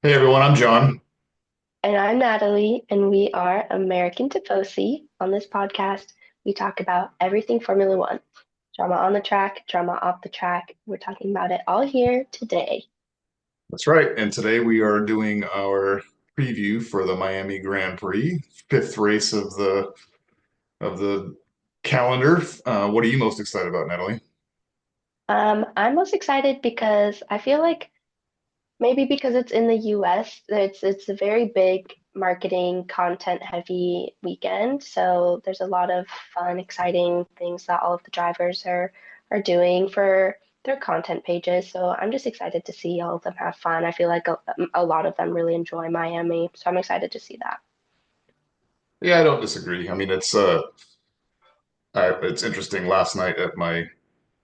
Hey everyone, I'm John. And I'm Natalie, and we are American Tifosi. On this podcast, we talk about everything Formula One, drama on the track, drama off the track. We're talking about it all here today. That's right. And today we are doing our preview for the Miami Grand Prix, fifth race of the calendar. What are you most excited about, Natalie? I'm most excited because I feel like maybe because it's in the US, it's a very big marketing, content heavy weekend. So there's a lot of fun, exciting things that all of the drivers are doing for their content pages. So I'm just excited to see all of them have fun. I feel like a lot of them really enjoy Miami. So I'm excited to see that. Yeah, I don't disagree. I mean, it's interesting. Last night at my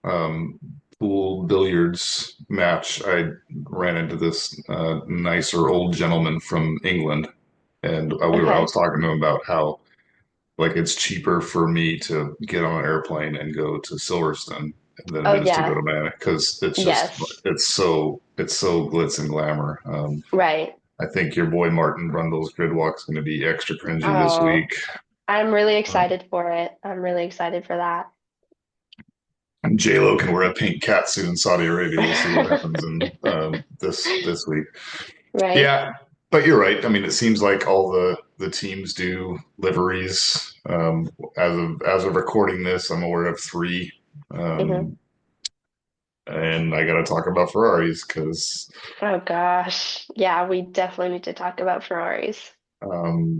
um, pool billiards match, I ran into this nicer old gentleman from England, and I Okay. was talking to him about how like it's cheaper for me to get on an airplane and go to Silverstone than Oh it is to go yeah. to Miami because Yes. it's so glitz and glamour. Right. I think your boy Martin Brundle's grid walk's going to be extra cringy this Oh, week. I'm really Um, excited for it. I'm really excited for and J-Lo can wear a pink cat suit in Saudi Arabia. We'll see what that. happens in this week. Right. Yeah, but you're right. I mean, it seems like all the teams do liveries. As of recording this, I'm aware of three. hmm Um, And I got to talk about Ferraris because Oh gosh. Yeah, we definitely need to talk about Ferraris.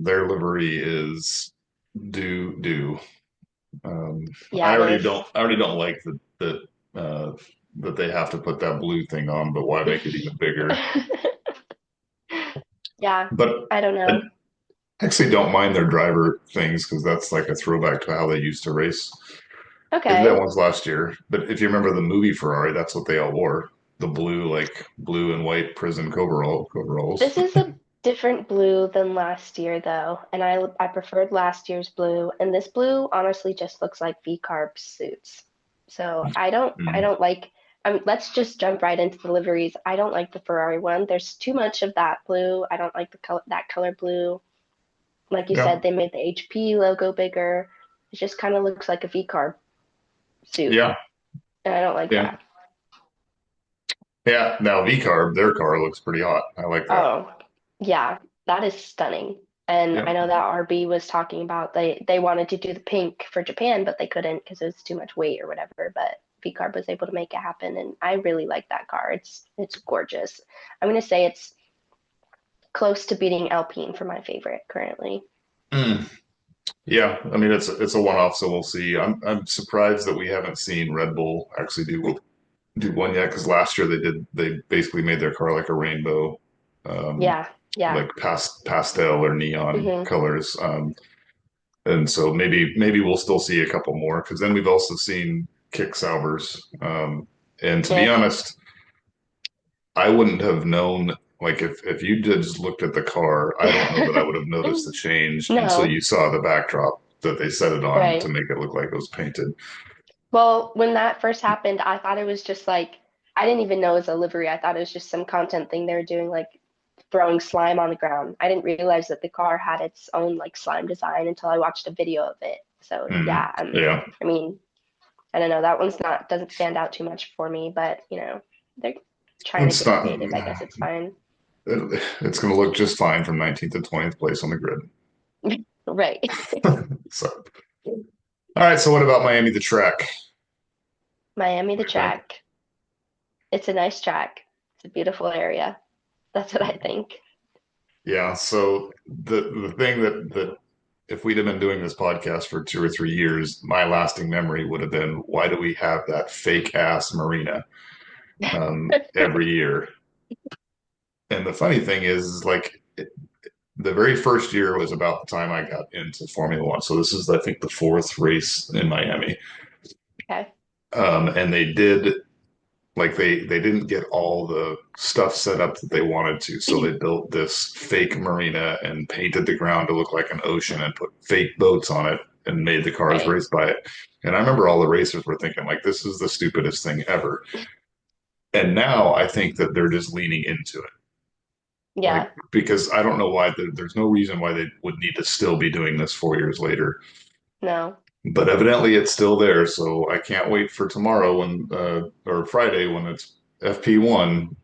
their livery is do. Um, Yeah, it is. I already don't like that they have to put that blue thing on, but why make it even bigger? Yeah, But I don't I know. actually don't mind their driver things because that's like a throwback to how they used to race. Maybe that Okay. was last year, but if you remember the movie Ferrari, that's what they all wore. The blue, like blue and white prison coveralls. This is a different blue than last year though, and I preferred last year's blue, and this blue honestly just looks like V-carb suits. So I Mm, don't like let's just jump right into the liveries. I don't like the Ferrari one. There's too much of that blue. I don't like the color that color blue. Like you yeah, said, they made the HP logo bigger. It just kind of looks like a V-carb suit, yeah, and I don't like yeah. that. Yeah, now V-Carb, their car looks pretty hot. I like that. Oh, yeah, that is stunning. And I Yep. know that RB was talking about they wanted to do the pink for Japan, but they couldn't because it was too much weight or whatever. But V-Carb was able to make it happen, and I really like that car. It's gorgeous. I'm gonna say it's close to beating Alpine for my favorite currently. Mm. Yeah, I mean it's a one-off, so we'll see. I'm surprised that we haven't seen Red Bull actually do one yet because last year they basically made their car like a rainbow, um, Yeah, yeah. like pastel or neon hmm colors. And so maybe we'll still see a couple more because then we've also seen Kick Saubers. And to be Eh. honest, I wouldn't have known, like if you just looked at the car, I don't know that I would have noticed the change until No, you saw the backdrop that they set it on to right. make it look like it was painted. Well, when that first happened, I thought it was just like I didn't even know it was a livery. I thought it was just some content thing they were doing, like throwing slime on the ground. I didn't realize that the car had its own like slime design until I watched a video of it. So Hmm. yeah, Yeah, I mean, I don't know. That one's not doesn't stand out too much for me, but they're trying to it's get not. creative. I guess it's fine. It's going to look just fine from 19th to 20th place on the grid. Right. So, all right. So, what about Miami the track? Miami, the What do you think? track. It's a nice track. It's a beautiful area. That's what I think. Yeah. So the thing that if we'd have been doing this podcast for 2 or 3 years, my lasting memory would have been, why do we have that fake ass marina every year? And the funny thing is like the very first year was about the time I got into Formula One. So this is, I think, the fourth race in Miami. Okay. And they didn't get all the stuff set up that they wanted to. So they built this fake marina and painted the ground to look like an ocean and put fake boats on it and made the cars Right. race by it. And I remember all the racers were thinking like, this is the stupidest thing ever. And now I think that they're just leaning into it. Like, Yeah. because I don't know why there's no reason why they would need to still be doing this 4 years later. No. But evidently it's still there, so I can't wait for tomorrow or Friday when it's FP1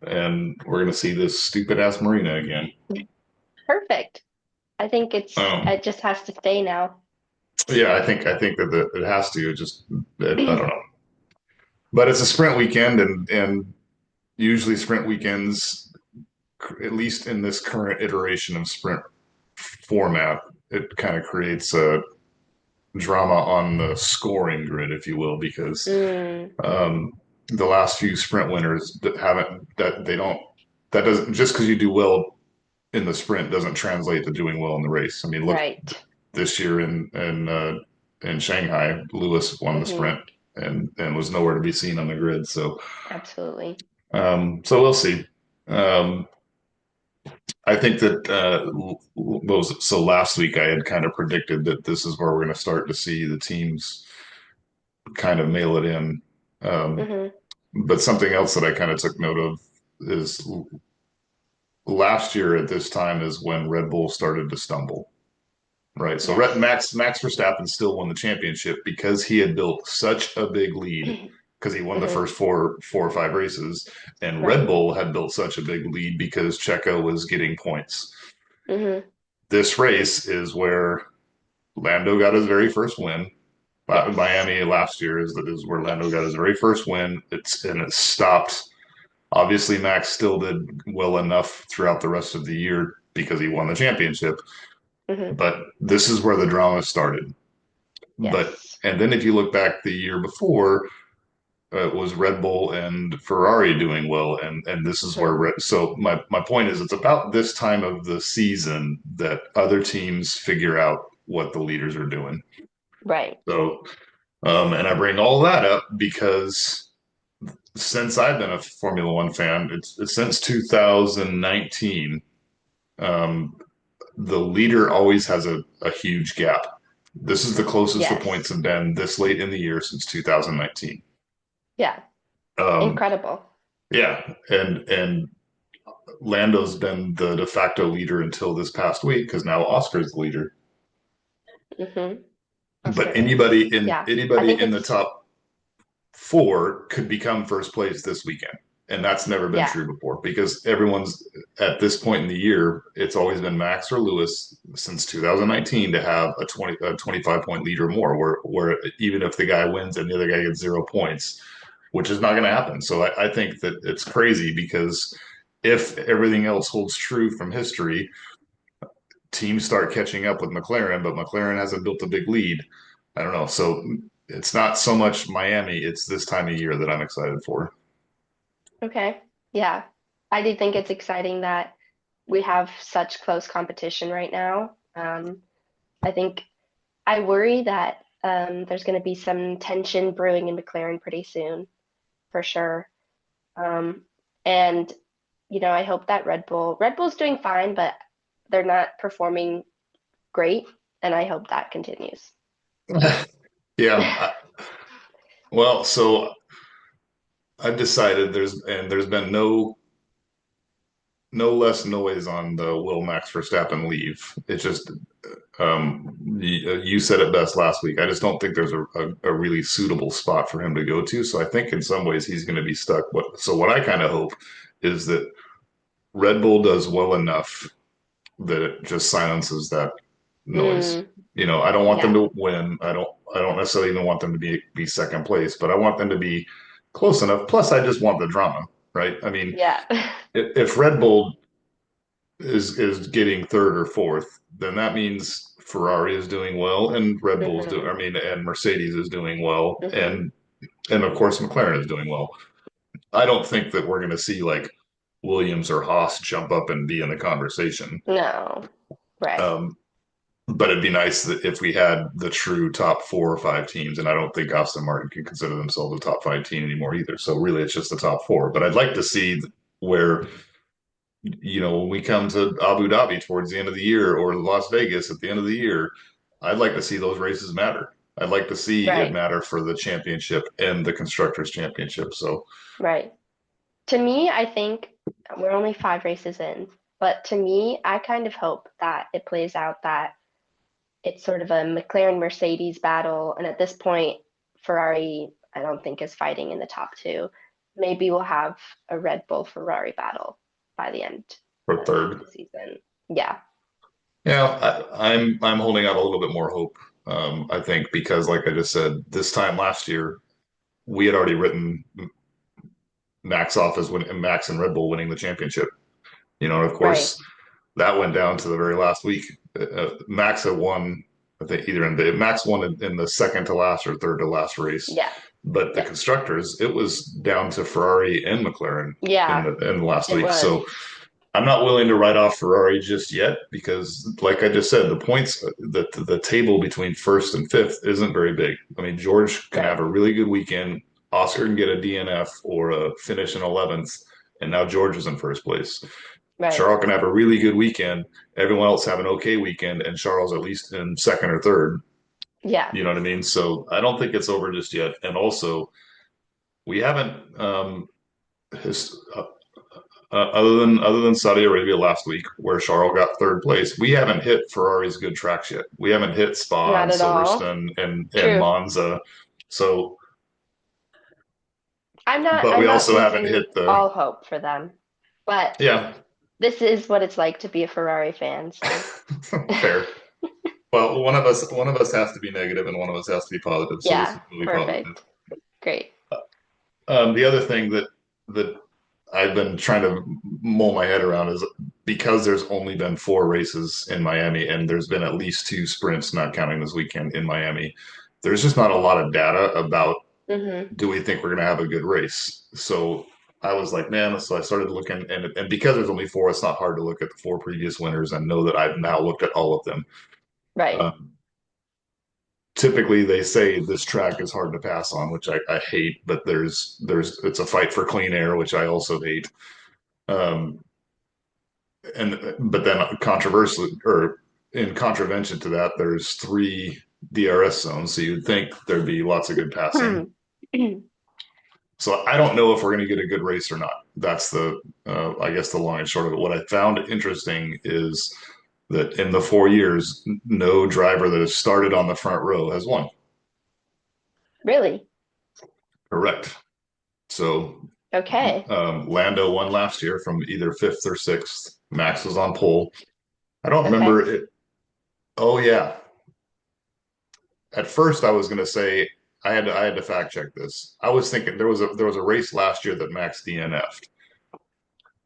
and we're gonna see this stupid ass marina again. Perfect. I think Um, it just has to stay now. yeah, I think that it has to. I don't know, but it's a sprint weekend, and usually sprint weekends, at least in this current iteration of sprint format, it kind of creates a drama on the scoring grid, if you will, because Mm, um, the last few sprint winners that haven't that they don't that doesn't just because you do well in the sprint doesn't translate to doing well in the race. I mean, look right. this year in Shanghai, Lewis won the Hmm. sprint and was nowhere to be seen on the grid. So Absolutely. so we'll see. Um, I think that so last week I had kind of predicted that this is where we're going to start to see the teams kind of mail it in. Um, Hmm. but something else that I kind of took note of is last year at this time is when Red Bull started to stumble. Right. So Yes. Max Verstappen still won the championship because he had built such a big lead because he won the Hmm. first four or five races, and Red Right. Bull had built such a big lead because Checo was getting points. Hmm. This race is where Lando got his very first win. Yes. Miami last year is where Lando got his Yes. very first win. It stopped. Obviously, Max still did well enough throughout the rest of the year because he won the championship. Hmm. But this is where the drama started. But Yes. and then if you look back the year before, it was Red Bull and Ferrari doing well, and this is where Hmm. so my point is it's about this time of the season that other teams figure out what the leaders are doing. Right. So and I bring all that up because since I've been a Formula One fan, it's since 2019. Um, the leader always has a huge gap. This is the closest the points Yes. have been this late in the year since 2019. Yeah. Um, Incredible. yeah, and Lando's been the de facto leader until this past week because now Oscar's the leader. Hmm. Oscar But is. Yeah. I anybody think in the it's, top four could become first place this weekend. And that's never been yeah. true before because everyone's at this point in the year, it's always been Max or Lewis since 2019 to have a 25 point lead or more, where even if the guy wins and the other guy gets 0 points, which is not going to happen. So I think that it's crazy because if everything else holds true from history, teams start catching up with McLaren, but McLaren hasn't built a big lead. I don't know. So it's not so much Miami, it's this time of year that I'm excited for. Okay. Yeah. I do think it's exciting that we have such close competition right now. I think I worry that there's going to be some tension brewing in McLaren pretty soon, for sure. Um, and I hope that Red Bull's doing fine, but they're not performing great, and I hope that continues. Yeah. Well, so I've decided there's been no less noise on the will Max Verstappen leave. It's just you said it best last week. I just don't think there's a really suitable spot for him to go to. So I think in some ways he's going to be stuck. What I kind of hope is that Red Bull does well enough that it just silences that noise. Mm, I don't want them yeah, to win. I don't necessarily even want them to be second place, but I want them to be close enough. Plus, I just want the drama, right? I mean, yeah. if Red Bull is getting third or fourth, then that means Ferrari is doing well and Red Bull's doing. Hmm. I mean, and Mercedes is doing well, Hmm. and of course McLaren is doing well. I don't think that we're going to see like Williams or Haas jump up and be in the conversation. No, right, Um, but it'd be nice that if we had the true top 4 or 5 teams, and I don't think Aston Martin can consider themselves a top 5 team anymore either. So really, it's just the top four. But I'd like to see where when we come to Abu Dhabi towards the end of the year or Las Vegas at the end of the year, I'd like to see those races matter. I'd like to see it right, matter for the championship and the constructors championship. So right. To me, I think We're only 5 races in. But to me, I kind of hope that it plays out that it's sort of a McLaren Mercedes battle. And at this point, Ferrari, I don't think is fighting in the top two. Maybe we'll have a Red Bull Ferrari battle by the end for of third. the season. Yeah, Yeah, I'm holding out a little bit more hope. I think because, like I just said, this time last year we had already written Max off as Max and Red Bull winning the championship. And of right. course that went down to the very last week. Max had won, I think, Max won in the second to last or third to last race, Yeah, but the yeah, constructors, it was down to Ferrari and McLaren in yeah, the last it week. was. So I'm not willing to write off Ferrari just yet because, like I just said, the points, the table between first and fifth isn't very big. I mean, George can have Right, a really good weekend. Oscar can get a DNF or a finish in 11th, and now George is in first place. right. Charles can have a really good weekend. Everyone else have an okay weekend, and Charles at least in second or third. Yeah. You know what I mean? So I don't think it's over just yet. And also, we haven't his, other than Saudi Arabia last week, where Charles got third place, we haven't hit Ferrari's good tracks yet. We haven't hit Spa Not and at all. Silverstone and True. Monza. So, but I'm we not also haven't losing hit the all hope for them. But yeah. this is what it's like to be a Ferrari fan, so Fair. Well, one of us has to be negative and one of us has to be positive. So this yeah, is really positive. perfect. Great. The other thing that I've been trying to mull my head around is because there's only been 4 races in Miami and there's been at least 2 sprints, not counting this weekend in Miami. There's just not a lot of data about Hmm. do we think we're going to have a good race. So I was like, man. So I started looking, and because there's only 4, it's not hard to look at the 4 previous winners and know that I've now looked at all of them. Right. Um, Typically they say this track is hard to pass on, which I hate, but there's it's a fight for clean air, which I also hate. Um, and but then controversially or in contravention to that, there's 3 DRS zones, so you'd think there'd be lots of good passing. Hmm. So I don't know if we're going to get a good race or not. That's the I guess the long and short of it. What I found interesting is that in the 4 years, no driver that has started on the front row has won. Really? Correct. So Okay. Lando won last year from either fifth or sixth. Max was on pole. I don't remember Okay. it. Oh yeah. At first, I was going to say I had to fact check this. I was thinking there was a race last year that Max DNF'd,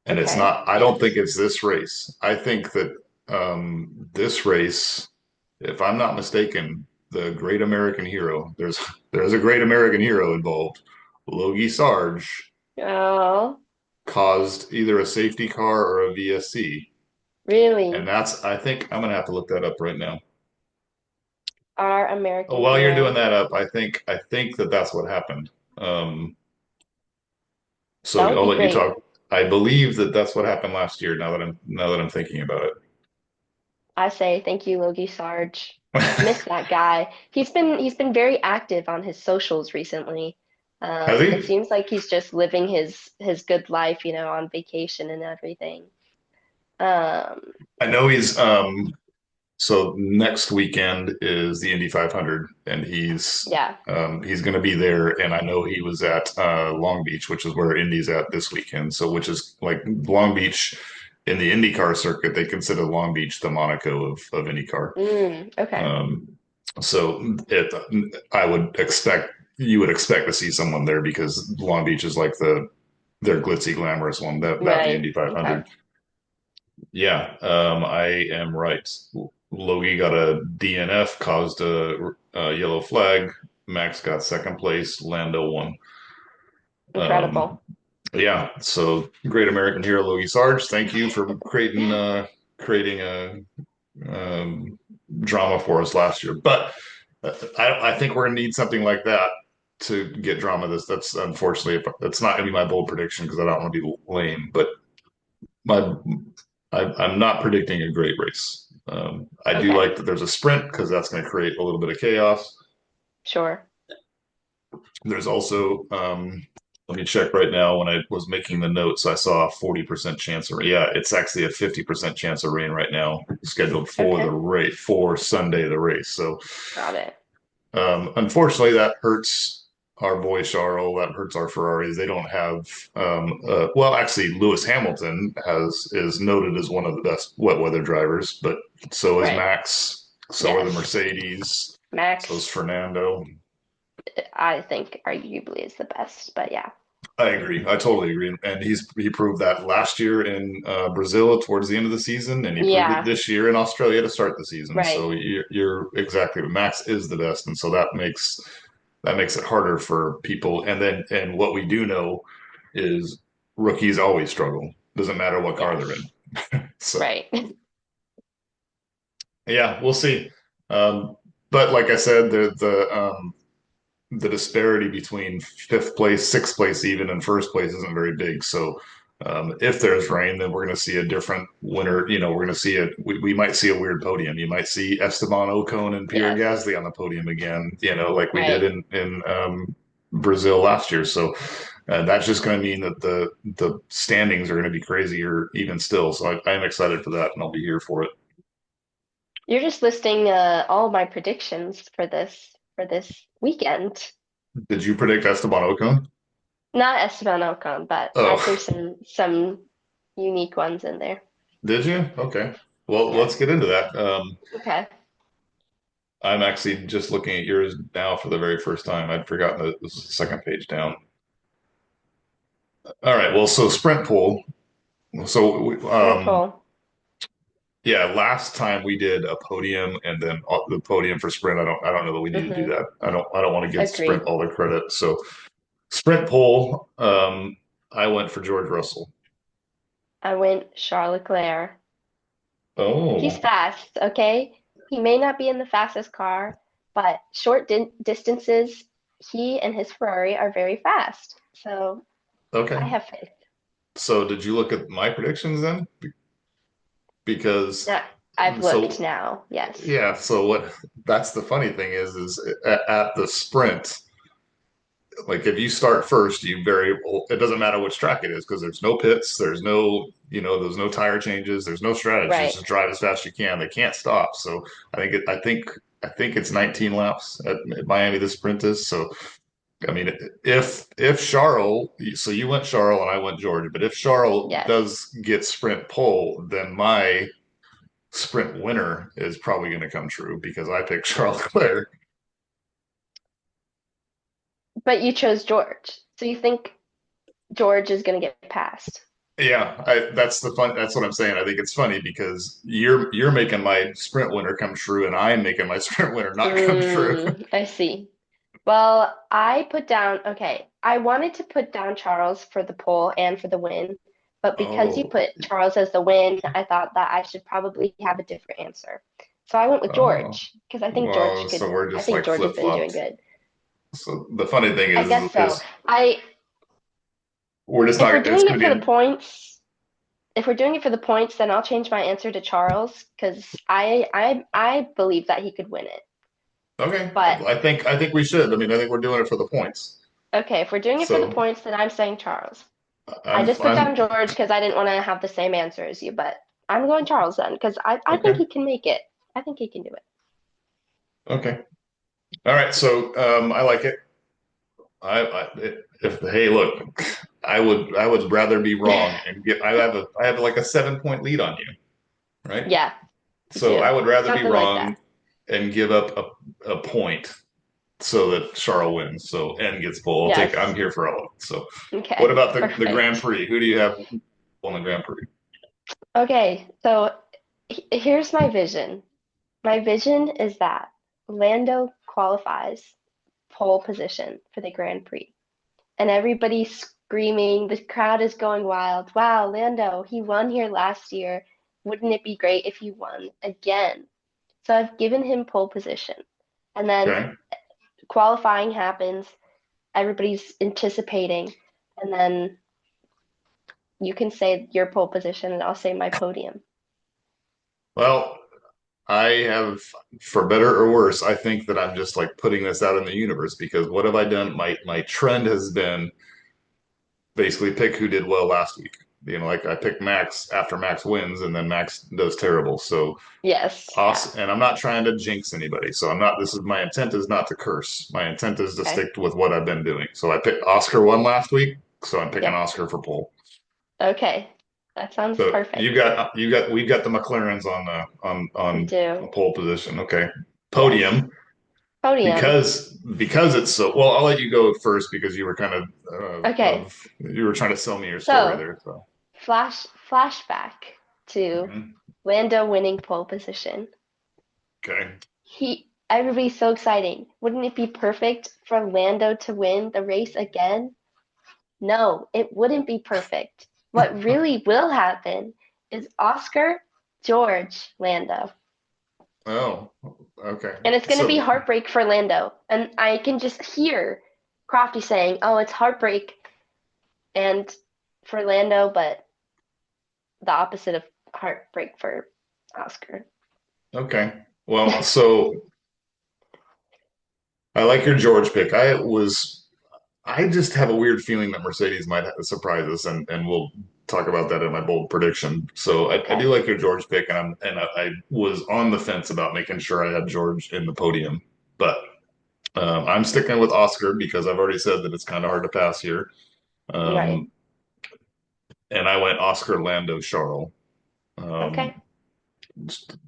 and it's Okay. not. I don't think it's this race. I think that this race, if I'm not mistaken, the Great American Hero. There's a Great American Hero involved. Logie Sarge Oh, caused either a safety car or a VSC. And really? that's, I think I'm gonna have to look that up right now. Our Oh, American while you're doing hero. that up, I think that that's what happened. Um, That so would I'll be let you great. talk. I believe that that's what happened last year. Now that I'm thinking about I say thank you, Logie Sarge. it. Miss that guy. He's been very active on his socials recently. Has It he? seems like he's just living his good life, on vacation and everything. Um, I know he's so next weekend is the Indy 500 and yeah. he's going to be there and I know he was at Long Beach, which is where Indy's at this weekend. So which is like Long Beach in the IndyCar circuit, they consider Long Beach the Monaco of IndyCar. Okay. Um, so I would expect you would expect to see someone there because Long Beach is like their glitzy glamorous one that the Right. Indy Okay. 500. Yeah, I am right. Logie got a DNF, caused a yellow flag. Max got second place. Lando won. Um, Incredible. yeah, so great American hero Logie Sarge. Thank you for creating a um, drama for us last year. But I think we're gonna need something like that to get drama. That's unfortunately that's not gonna be my bold prediction because I don't want to be lame. But my I'm not predicting a great race. I do Okay. like that there's a sprint because that's going to create a little bit of chaos. Sure. There's also Let me check right now. When I was making the notes, I saw a 40% chance of rain. Yeah, it's actually a 50% chance of rain right now, scheduled for the Okay, race for Sunday, the race. So, got it. unfortunately, that hurts our boy Charles. That hurts our Ferraris. They don't have, well, actually, Lewis Hamilton is noted as one of the best wet weather drivers, but so is Right. Max. So are the Yes. Mercedes. So is Max, Fernando. I think arguably is the best, but yeah. I agree. I totally agree. And he proved that last year in Brazil towards the end of the season, and he proved it Yeah, this year in Australia to start the season. right. So you're exactly right. Max is the best, and so that makes it harder for people. And what we do know is rookies always struggle. Doesn't matter what car they're Yes. in. So Right. yeah, we'll see. Um, but like I said, the disparity between fifth place, sixth place, even in first place isn't very big. So if there's rain, then we're going to see a different winner. We're going to see we might see a weird podium. You might see Esteban Ocon and Pierre Yes. Gasly on the podium again. Like we did Right. in Brazil last year. So that's just going to mean that the standings are going to be crazier even still. So I am excited for that, and I'll be here for it. You're just listing all my predictions for this weekend. Did you predict Esteban Ocon? Not Esteban Ocon, but I threw Oh, some unique ones in there. did you? Okay. Well, Yeah. let's get into that. Okay. I'm actually just looking at yours now for the very first time. I'd forgotten that this is the second page down. All right. Well, so sprint pool. So, Sprint pole. yeah, last time we did a podium and then the podium for sprint. I don't know that we need to do Mm-hmm. that. I don't want to give sprint Agreed. all the credit. So, sprint pool. I went for George Russell. I went Charles Leclerc. He's Oh, fast, okay? He may not be in the fastest car, but short distances, he and his Ferrari are very fast. So I okay. have faith. So, did you look at my predictions then? Because Yeah, I've looked so now. Yes. yeah. So what? That's the funny thing is at the sprint. Like if you start first, it doesn't matter which track it is because there's no pits, there's no tire changes, there's no strategy. Right. Just drive as fast as you can. They can't stop. So I think it's 19 laps at Miami. The sprint is so. I mean, if Charles, so you went Charles and I went George, but if Charles Yes. does get sprint pole, then my sprint winner is probably going to come true because I picked Charles Leclerc. But you chose George. So you think George is going to get passed? Yeah, that's the fun. That's what I'm saying. I think it's funny because you're making my sprint winner come true, and I'm making my sprint winner not come true. I see. Well, I put down, okay, I wanted to put down Charles for the pole and for the win, but because you Oh, put Charles as the win, I thought that I should probably have a different answer. So I went with oh, George because well, so we're I just think like George has flip been doing flopped. good. So the funny thing I is, guess so. I we're just if we're not. It's doing going it to for the be points, if we're doing it for the points, then I'll change my answer to Charles because I believe that he could win it. okay. But I think we should. I mean, I think we're doing it for the points. okay, if we're doing it for the So points, then I'm saying Charles. I I'm just put I'm down George because I didn't want to have the same answer as you, but I'm going Charles then because I think okay. he can make it. I think he can do it. Okay. All right. So I like it. If hey, look, I would rather be wrong and get I have like a 7 point lead on you, right? Yeah, you So I do. would rather be Something like that. wrong and give up a point so that Charles wins. So N gets pole. I'm Yes. here for all of it. So what Okay, about the Grand perfect. Prix? Who do you have on the Grand Prix? Okay, so here's my vision. My vision is that Lando qualifies pole position for the Grand Prix, and everybody's screaming. The crowd is going wild. Wow, Lando, he won here last year. Wouldn't it be great if he won again? So I've given him pole position. And then Okay. qualifying happens, everybody's anticipating, and then you can say your pole position and I'll say my podium. Well, I have, for better or worse, I think that I'm just like putting this out in the universe because what have I done? My trend has been basically pick who did well last week. Like I pick Max after Max wins, and then Max does terrible. So Yes. Yeah. us, and I'm not trying to jinx anybody. So I'm not. This is my intent is not to curse. My intent is to Okay. stick with what I've been doing. So I picked Oscar won last week, so I'm picking Yep. Oscar for pole. Okay. That sounds So perfect. we've got the McLarens on We a do. pole position. Okay, Yes. podium Podium. because it's so. Well, I'll let you go first because you were kind Okay. of you were trying to sell me your story So, there. So flashback to mhm. Lando winning pole position. Okay, Everybody's so exciting. Wouldn't it be perfect for Lando to win the race again? No, it wouldn't be perfect. What really will happen is Oscar, George, Lando. oh, okay. And it's going to be So heartbreak for Lando. And I can just hear Crofty saying, "Oh, it's heartbreak and for Lando, but the opposite of heartbreak for Oscar." okay, well, so I like your George pick. I just have a weird feeling that Mercedes might surprise us, and we'll talk about that in my bold prediction. So I do Okay. like your George pick, I was on the fence about making sure I had George in the podium, but I'm sticking with Oscar because I've already said that it's kind of hard to pass here. Right. Um, and I went Oscar Lando Charles. Um, Okay.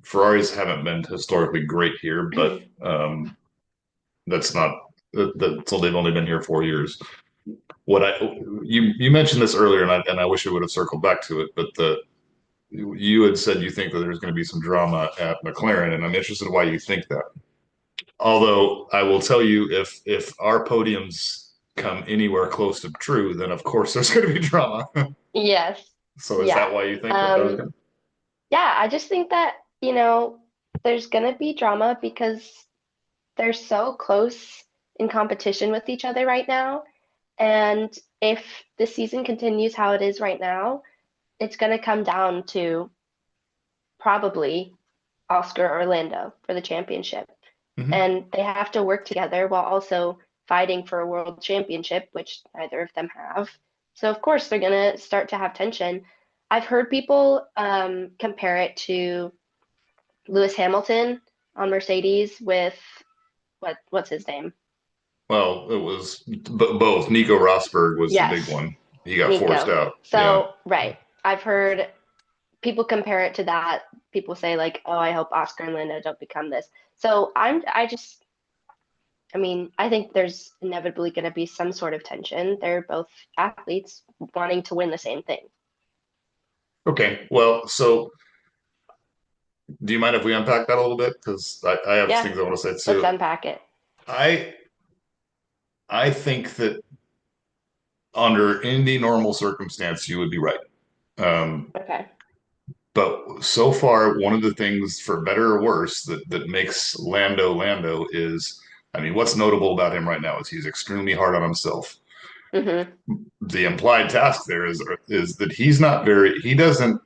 Ferraris haven't been historically great here, but that's not so they've only been here 4 years. What I you mentioned this earlier, and I wish we would have circled back to it, but the you had said you think that there's going to be some drama at McLaren, and I'm interested in why you think that. Although I will tell you, if our podiums come anywhere close to true, then of course there's going to be drama. Yes. So is Yeah. that why you think that there's Um, going to? yeah, I just think that, there's gonna be drama because they're so close in competition with each other right now. And if the season continues how it is right now, it's gonna come down to probably Oscar Orlando for the championship. Mhm. And they have to work together while also fighting for a world championship, which neither of them have. So of course they're gonna start to have tension. I've heard people compare it to Lewis Hamilton on Mercedes with what's his name? Well, it was both. Nico Rosberg was the big Yes, one. He got forced Nico. out. Yeah. So right, I've heard people compare it to that. People say like, "Oh, I hope Oscar and Linda don't become this." So I mean, I think there's inevitably going to be some sort of tension. They're both athletes wanting to win the same thing. Okay. Well, so do you mind if we unpack that a little bit? Because I have Yeah, things I want to say let's too. unpack it. I I think that under any normal circumstance, you would be right. Um, Okay. but so far, one of the things, for better or worse, that makes Lando Lando is, I mean, what's notable about him right now is he's extremely hard on himself. Mm-hmm. The implied task there is that he doesn't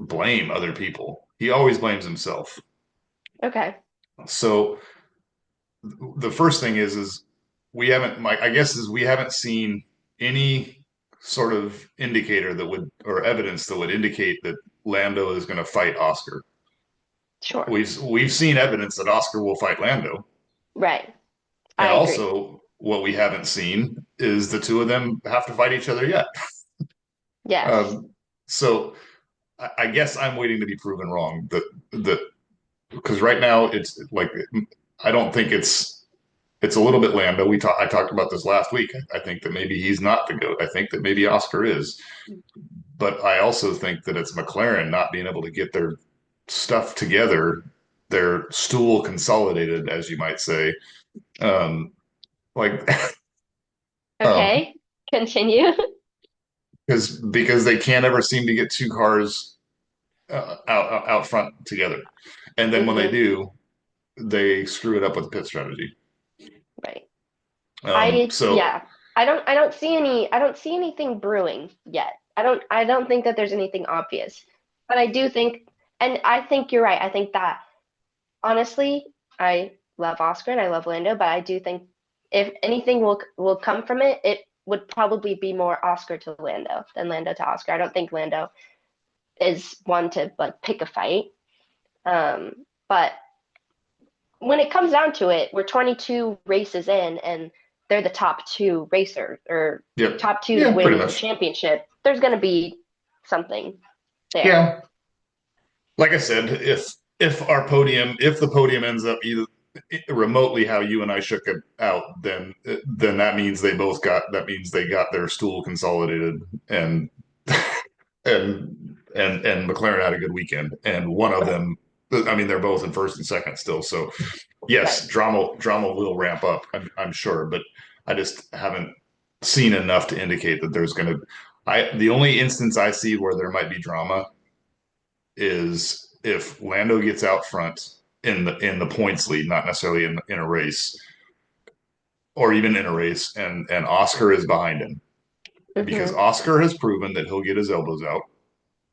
blame other people. He always blames himself. Okay. So the first thing is we haven't my I guess is we haven't seen any sort of indicator that would or evidence that would indicate that Lando is going to fight Oscar. Sure. We've seen evidence that Oscar will fight Lando, Right. and I agree. also what we haven't seen is the two of them have to fight each other yet. Yes. Um, so I guess I'm waiting to be proven wrong that because right now it's like I don't think it's a little bit Lando. I talked about this last week. I think that maybe he's not the GOAT. I think that maybe Oscar is. But I also think that it's McLaren not being able to get their stuff together, their stool consolidated, as you might say. Um, like, um, Okay. Continue. because they can't ever seem to get two cars out front together, and then when they Mm-hmm. do, they screw it up with the pit strategy. Right. I So yeah. I don't see anything brewing yet. I don't think that there's anything obvious. But I do think and I think you're right. I think that honestly, I love Oscar and I love Lando, but I do think if anything will come from it, it would probably be more Oscar to Lando than Lando to Oscar. I don't think Lando is one to like pick a fight. But when it comes down to it, we're 22 races in and they're the top two racers or Yep. top two to Yeah, pretty win the much. championship. There's going to be something there. Yeah. Like I said, if the podium ends up either remotely how you and I shook it out, then that means they got their stool consolidated and and McLaren had a good weekend. And one of them, I mean, they're both in first and second still. So Right. yes, drama will ramp up, I'm sure, but I just haven't seen enough to indicate that there's going to. I the only instance I see where there might be drama is if Lando gets out front in the points lead, not necessarily in a race or even in a race, and Oscar is behind him because Hmm. Oscar has proven that he'll get his elbows out.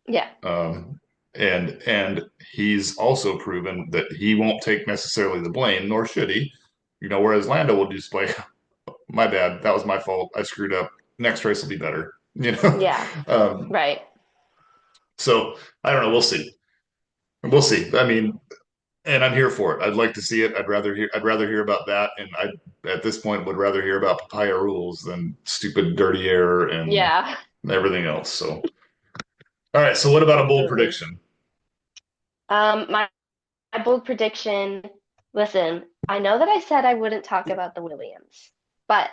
Yeah. And he's also proven that he won't take necessarily the blame, nor should he. Whereas Lando will display, my bad, that was my fault. I screwed up. Next race will be better. Yeah. Right. So I don't know. We'll see. We'll see. I mean, and I'm here for it. I'd like to see it. I'd rather hear about that, and I at this point would rather hear about papaya rules than stupid dirty air and Yeah. everything else. So, all right. So, what about a bold Absolutely. prediction? My bold prediction, listen, I know that I said I wouldn't talk about the Williams, but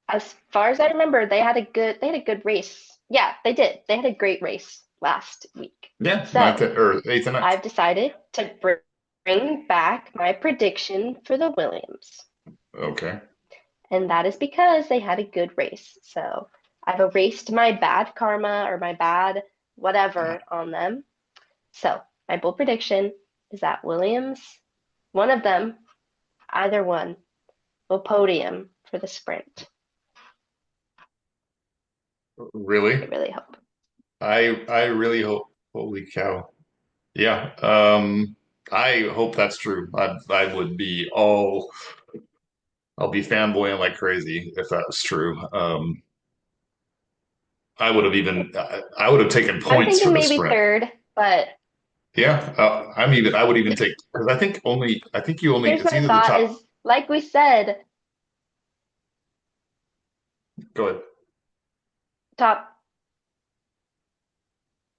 as far as I remember, they had a good race. Yeah, they did. They had a great race last week. Yeah, ninth So or eighth and ninth. I've decided to bring back my prediction for the Williams. Okay. And that is because they had a good race. So I've erased my bad karma or my bad whatever on them. So my bold prediction is that Williams, one of them, either one, will podium for the sprint. I Really? really hope. I really hope. Holy cow! Yeah. I hope that's true. I would be all. I'll be fanboying like crazy if that was true. I would have taken I'm points for thinking the maybe sprint. third, but Yeah, I would even take because I think you only here's it's my either the thought top. is like we said, Go ahead. top.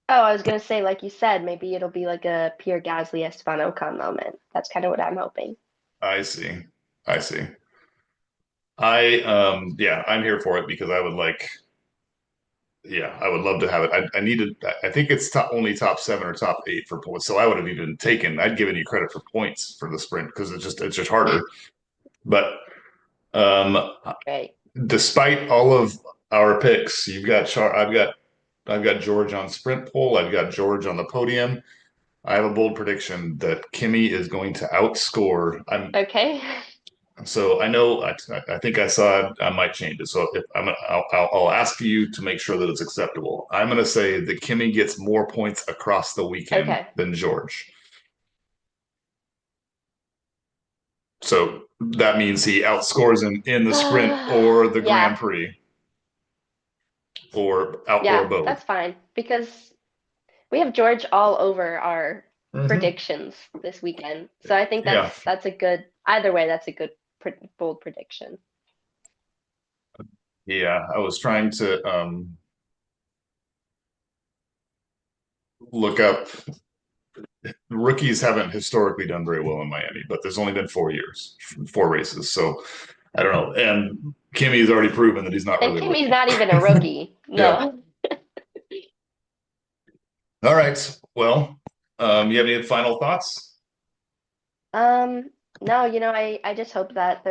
Oh, I was gonna say, like you said, maybe it'll be like a Pierre Gasly Esteban Ocon moment. That's kind of what I'm hoping. I see. I see. Yeah, I'm here for it because I would like. Yeah, I would love to have it. I needed. I think it's only top seven or top eight for points. So I would have even taken. I'd given you credit for points for the sprint because it's just harder. But um, Right. despite all of our picks, I've got George on sprint pole. I've got George on the podium. I have a bold prediction that Kimmy is going to outscore. Okay. So I know I think I saw it. I might change it. So if I'll ask you to make sure that it's acceptable. I'm going to say that Kimmy gets more points across the weekend Okay. than George. So that means he outscores him in the sprint or the Yeah. Grand Prix or Yeah, both. that's fine because we have George all over our Hmm. predictions this weekend. So I think Yeah, that's a good either way, that's a good bold prediction. yeah. I was trying to look up. Rookies haven't historically done very well in Miami, but there's only been 4 years, 4 races. So I don't know. And Kimmy's already proven that he's not And really a Kimmy's rookie. not even a rookie. Yeah. No. All right. Well, you have any final thoughts? Um, no, I just hope that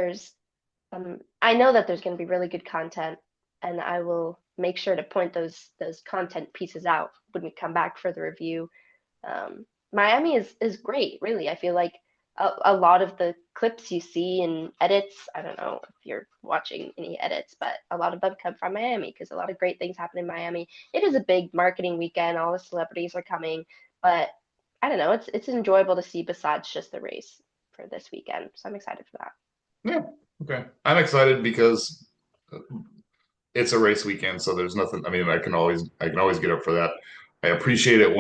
I know that there's going to be really good content, and I will make sure to point those content pieces out when we come back for the review. Miami is great, really. I feel like a lot of the clips you see in edits, I don't know if you're watching any edits, but a lot of them come from Miami because a lot of great things happen in Miami. It is a big marketing weekend. All the celebrities are coming, but I don't know. It's enjoyable to see besides just the race for this weekend. So I'm excited for that. Yeah. Okay. I'm excited because it's a race weekend, so there's nothing. I mean, I can always get up for that. I appreciate it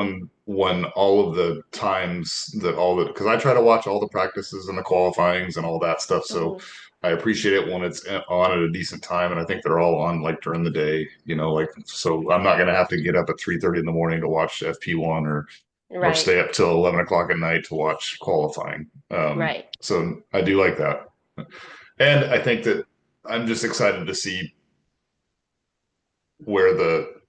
when all of the times that all the because I try to watch all the practices and the qualifyings and all that stuff. So Hmm. I appreciate it when it's on at a decent time, and I think they're all on like during the day. Like so I'm not gonna have to get up at 3:30 in the morning to watch FP1 or Right, stay up till 11 o'clock at night to watch qualifying. right. So I do like that, and I think that I'm just excited to see where the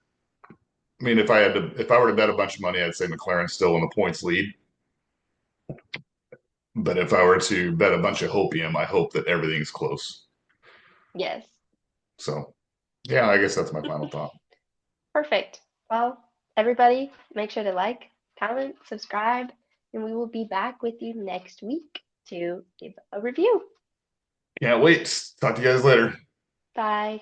I mean, if I were to bet a bunch of money, I'd say McLaren's still in the points lead. But if I were to bet a bunch of hopium, I hope that everything's close. Yes. So, yeah, I guess that's my final thought. Perfect. Well, everybody, make sure to like, comment, subscribe, and we will be back with you next week to give a review. Can't wait. Talk to you guys later. Bye.